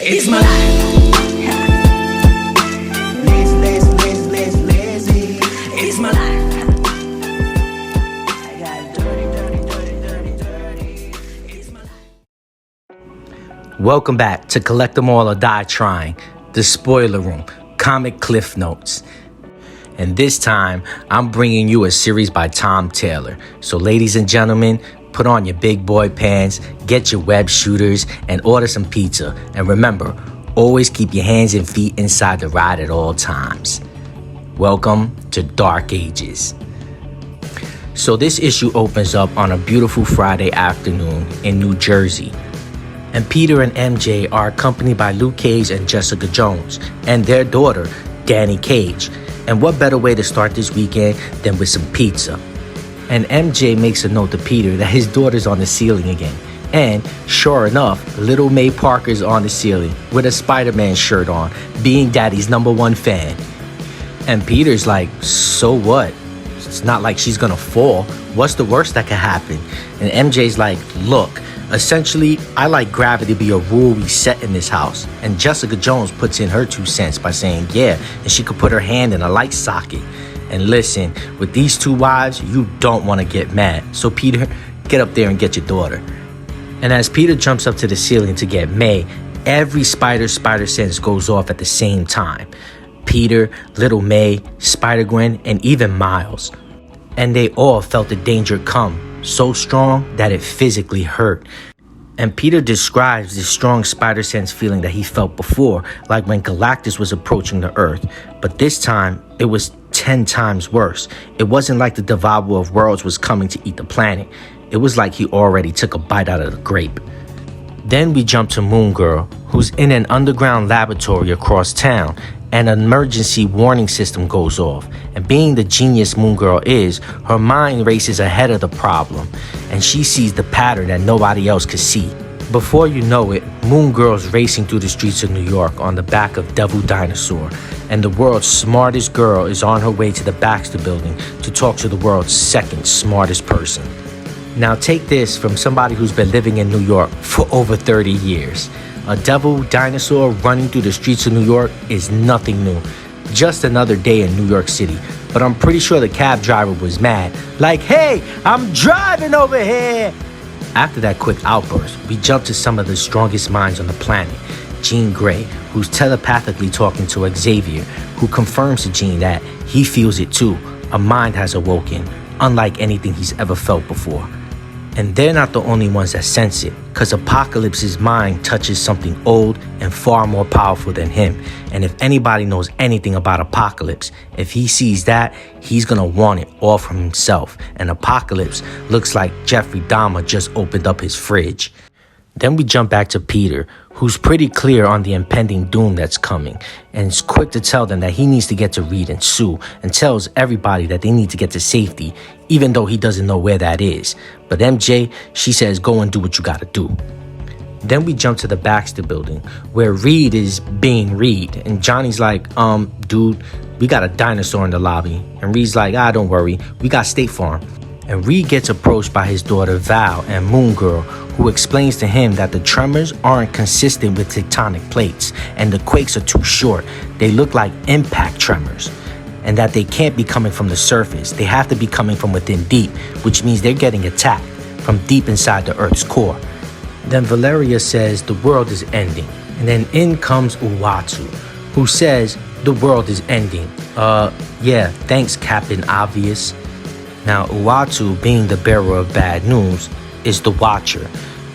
It's my life. Lazy. It's my life. I got dirty. It's my life. Welcome back to Collect Them All or Die Trying, the spoiler room, comic cliff notes. And this time, I'm bringing you a series by Tom Taylor. So ladies and gentlemen, put on your big boy pants, get your web shooters, and order some pizza. And remember, always keep your hands and feet inside the ride at all times. Welcome to Dark Ages. So this issue opens up on a beautiful Friday afternoon in New Jersey. And Peter and MJ are accompanied by Luke Cage and Jessica Jones and their daughter, Danny Cage. And what better way to start this weekend than with some pizza? And MJ makes a note to Peter that his daughter's on the ceiling again. And sure enough, little May Parker's on the ceiling with a Spider-Man shirt on, being Daddy's #1 fan. And Peter's like, so what? It's not like she's gonna fall. What's the worst that could happen? And MJ's like, look, essentially, I like gravity to be a rule we set in this house. And Jessica Jones puts in her 2 cents by saying, yeah, and she could put her hand in a light socket. And listen, with these 2 wives, you don't want to get mad. So Peter, get up there and get your daughter. And as Peter jumps up to the ceiling to get May, every spider sense goes off at the same time. Peter, little May, Spider-Gwen, and even Miles. And they all felt the danger come, so strong that it physically hurt. And Peter describes this strong spider sense feeling that he felt before, like when Galactus was approaching the Earth. But this time, it was 10 times worse. It wasn't like the Devourer of Worlds was coming to eat the planet. It was like he already took a bite out of the grape. Then we jump to Moon Girl, who's in an underground laboratory across town, and an emergency warning system goes off. And being the genius Moon Girl is, her mind races ahead of the problem, and she sees the pattern that nobody else could see. Before you know it, Moon Girl's racing through the streets of New York on the back of Devil Dinosaur, and the world's smartest girl is on her way to the Baxter Building to talk to the world's second smartest person. Now take this from somebody who's been living in New York for over 30 years. A devil dinosaur running through the streets of New York is nothing new. Just another day in New York City. But I'm pretty sure the cab driver was mad. Like, hey, I'm driving over here. After that quick outburst, we jump to some of the strongest minds on the planet. Jean Grey, who's telepathically talking to Xavier, who confirms to Jean that he feels it too. A mind has awoken, unlike anything he's ever felt before. And they're not the only ones that sense it, because Apocalypse's mind touches something old and far more powerful than him. And if anybody knows anything about Apocalypse, if he sees that, he's gonna want it all for himself. And Apocalypse looks like Jeffrey Dahmer just opened up his fridge. Then we jump back to Peter, who's pretty clear on the impending doom that's coming, and is quick to tell them that he needs to get to Reed and Sue, and tells everybody that they need to get to safety, even though he doesn't know where that is. But MJ, she says, go and do what you gotta do. Then we jump to the Baxter Building, where Reed is being Reed, and Johnny's like, dude, we got a dinosaur in the lobby. And Reed's like, don't worry, we got State Farm. And Reed gets approached by his daughter Val and Moon Girl, who explains to him that the tremors aren't consistent with tectonic plates, and the quakes are too short. They look like impact tremors, and that they can't be coming from the surface. They have to be coming from within deep, which means they're getting attacked from deep inside the Earth's core. Then Valeria says the world is ending, and then in comes Uatu, who says the world is ending. Yeah, thanks, Captain Obvious. Now, Uatu, being the bearer of bad news, is the Watcher,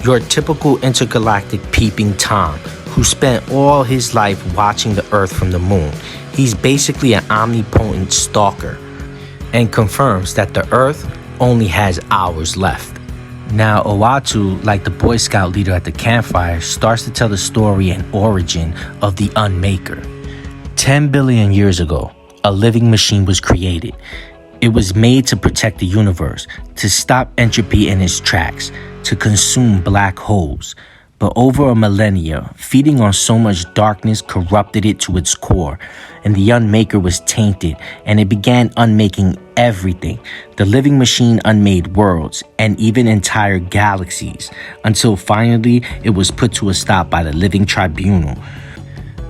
your typical intergalactic peeping Tom, who spent all his life watching the Earth from the moon. He's basically an omnipotent stalker, and confirms that the Earth only has hours left. Now, Uatu, like the Boy Scout leader at the campfire, starts to tell the story and origin of the Unmaker. 10 billion years ago, a living machine was created. It was made to protect the universe, to stop entropy in its tracks, to consume black holes. But over a millennia, feeding on so much darkness corrupted it to its core, and the Unmaker was tainted, and it began unmaking everything. The living machine unmade worlds, and even entire galaxies, until finally it was put to a stop by the living tribunal.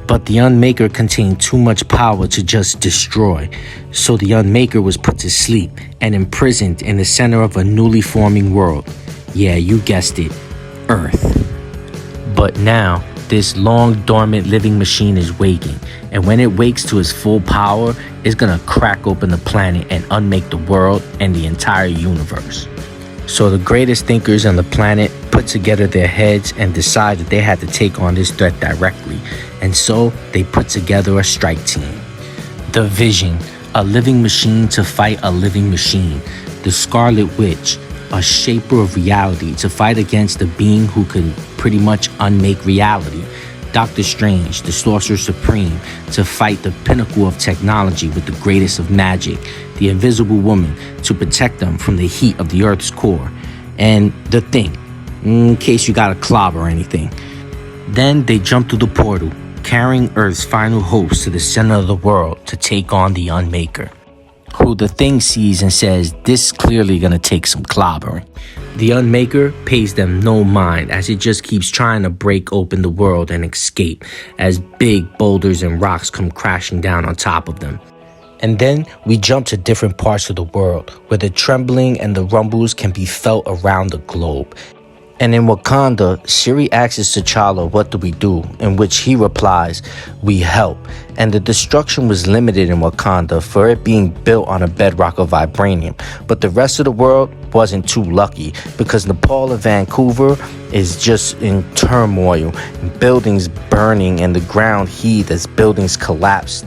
But the Unmaker contained too much power to just destroy, so the Unmaker was put to sleep and imprisoned in the center of a newly forming world. Yeah, you guessed it, Earth. But now, this long dormant living machine is waking, and when it wakes to its full power, it's gonna crack open the planet and unmake the world and the entire universe. So the greatest thinkers on the planet put together their heads and decided they had to take on this threat directly, and so they put together a strike team. The Vision, a living machine to fight a living machine. The Scarlet Witch, a shaper of reality to fight against the being who could pretty much unmake reality. Doctor Strange, the Sorcerer Supreme, to fight the pinnacle of technology with the greatest of magic. The Invisible Woman, to protect them from the heat of the Earth's core. And the Thing, in case you got a clobber or anything. Then they jump through the portal, carrying Earth's final hopes to the center of the world to take on the Unmaker, who the Thing sees and says, this clearly gonna take some clobbering. The Unmaker pays them no mind as it just keeps trying to break open the world and escape as big boulders and rocks come crashing down on top of them. And then we jump to different parts of the world where the trembling and the rumbles can be felt around the globe. And in Wakanda, Shuri asks T'Challa, what do we do? In which he replies, we help. And the destruction was limited in Wakanda for it being built on a bedrock of vibranium. But the rest of the world wasn't too lucky because Nepal and Vancouver is just in turmoil. Buildings burning and the ground heaved as buildings collapsed.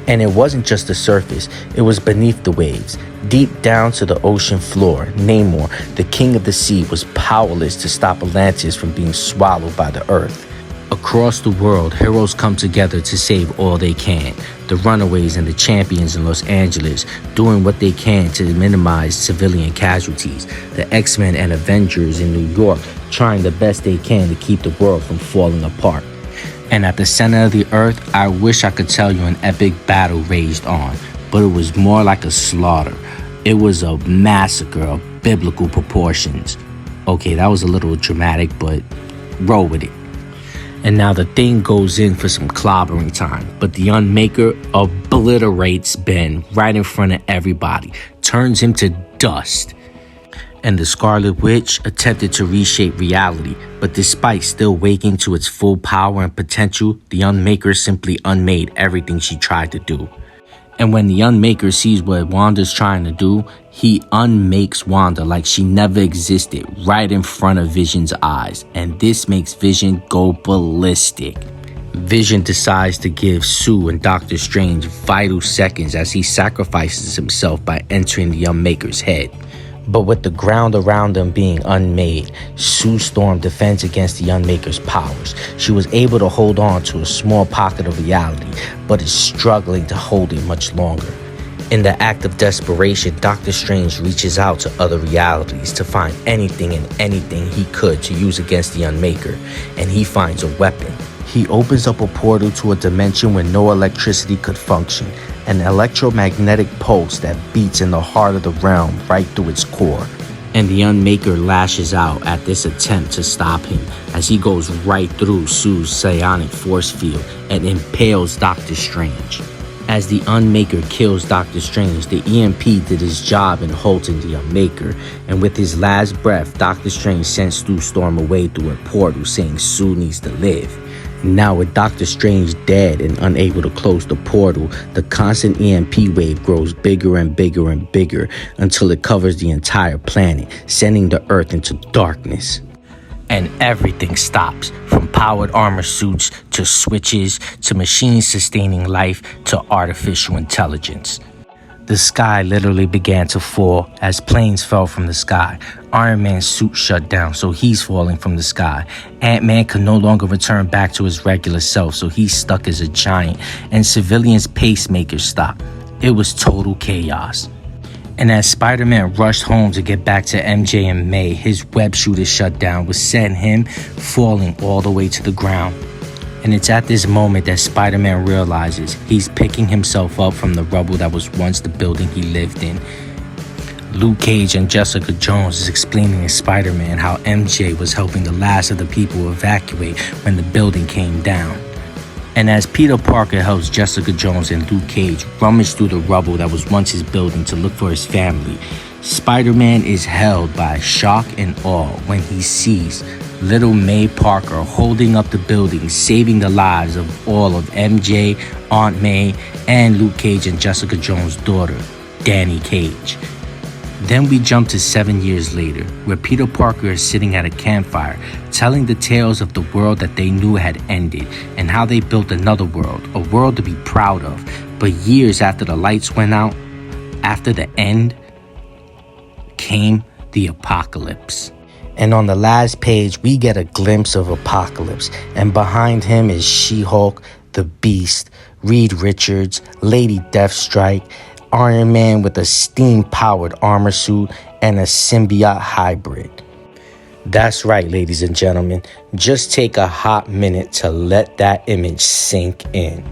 And it wasn't just the surface, it was beneath the waves. Deep down to the ocean floor, Namor, the king of the sea, was powerless to stop Atlantis from being swallowed by the earth. Across the world, heroes come together to save all they can. The Runaways and the Champions in Los Angeles, doing what they can to minimize civilian casualties. The X-Men and Avengers in New York, trying the best they can to keep the world from falling apart. And at the center of the earth, I wish I could tell you an epic battle raged on, but it was more like a slaughter. It was a massacre of biblical proportions. Okay, that was a little dramatic, but roll with it. And now the Thing goes in for some clobbering time, but the Unmaker obliterates Ben right in front of everybody, turns him to dust. And the Scarlet Witch attempted to reshape reality, but despite still waking to its full power and potential, the Unmaker simply unmade everything she tried to do. And when the Unmaker sees what Wanda's trying to do, he unmakes Wanda like she never existed right in front of Vision's eyes, and this makes Vision go ballistic. Vision decides to give Sue and Doctor Strange vital seconds as he sacrifices himself by entering the Unmaker's head. But with the ground around them being unmade, Sue Storm defends against the Unmaker's powers. She was able to hold on to a small pocket of reality, but is struggling to hold it much longer. In the act of desperation, Doctor Strange reaches out to other realities to find anything and anything he could to use against the Unmaker, and he finds a weapon. He opens up a portal to a dimension where no electricity could function, an electromagnetic pulse that beats in the heart of the realm right through its core. And the Unmaker lashes out at this attempt to stop him as he goes right through Sue's psionic force field and impales Doctor Strange. As the Unmaker kills Doctor Strange, the EMP did his job in halting the Unmaker, and with his last breath, Doctor Strange sends Sue Storm away through a portal saying Sue needs to live. Now with Doctor Strange dead and unable to close the portal, the constant EMP wave grows bigger and bigger and bigger until it covers the entire planet, sending the Earth into darkness. And everything stops, from powered armor suits to switches to machines sustaining life to artificial intelligence. The sky literally began to fall as planes fell from the sky. Iron Man's suit shut down, so he's falling from the sky. Ant-Man could no longer return back to his regular self, so he's stuck as a giant. And civilians' pacemakers stopped. It was total chaos. And as Spider-Man rushed home to get back to MJ and May, his web shooter shut down, which sent him falling all the way to the ground. And it's at this moment that Spider-Man realizes he's picking himself up from the rubble that was once the building he lived in. Luke Cage and Jessica Jones is explaining to Spider-Man how MJ was helping the last of the people evacuate when the building came down. And as Peter Parker helps Jessica Jones and Luke Cage rummage through the rubble that was once his building to look for his family, Spider-Man is held by shock and awe when he sees little May Parker holding up the building, saving the lives of all of MJ, Aunt May, and Luke Cage and Jessica Jones' daughter, Danny Cage. Then we jump to 7 years later, where Peter Parker is sitting at a campfire, telling the tales of the world that they knew had ended, and how they built another world, a world to be proud of. But years after the lights went out, after the end, came the apocalypse. And on the last page, we get a glimpse of Apocalypse, and behind him is She-Hulk, the Beast, Reed Richards, Lady Deathstrike, Iron Man with a steam-powered armor suit, and a symbiote hybrid. That's right, ladies and gentlemen. Just take a hot minute to let that image sink in.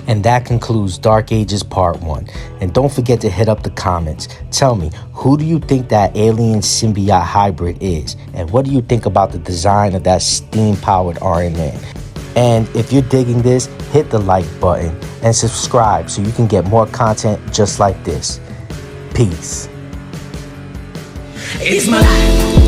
And that concludes Dark Ages Part 1. And don't forget to hit up the comments. Tell me, who do you think that alien symbiote hybrid is? And what do you think about the design of that steam-powered Iron Man? And if you're digging this, hit the like button and subscribe so you can get more content just like this. Peace. It's my life.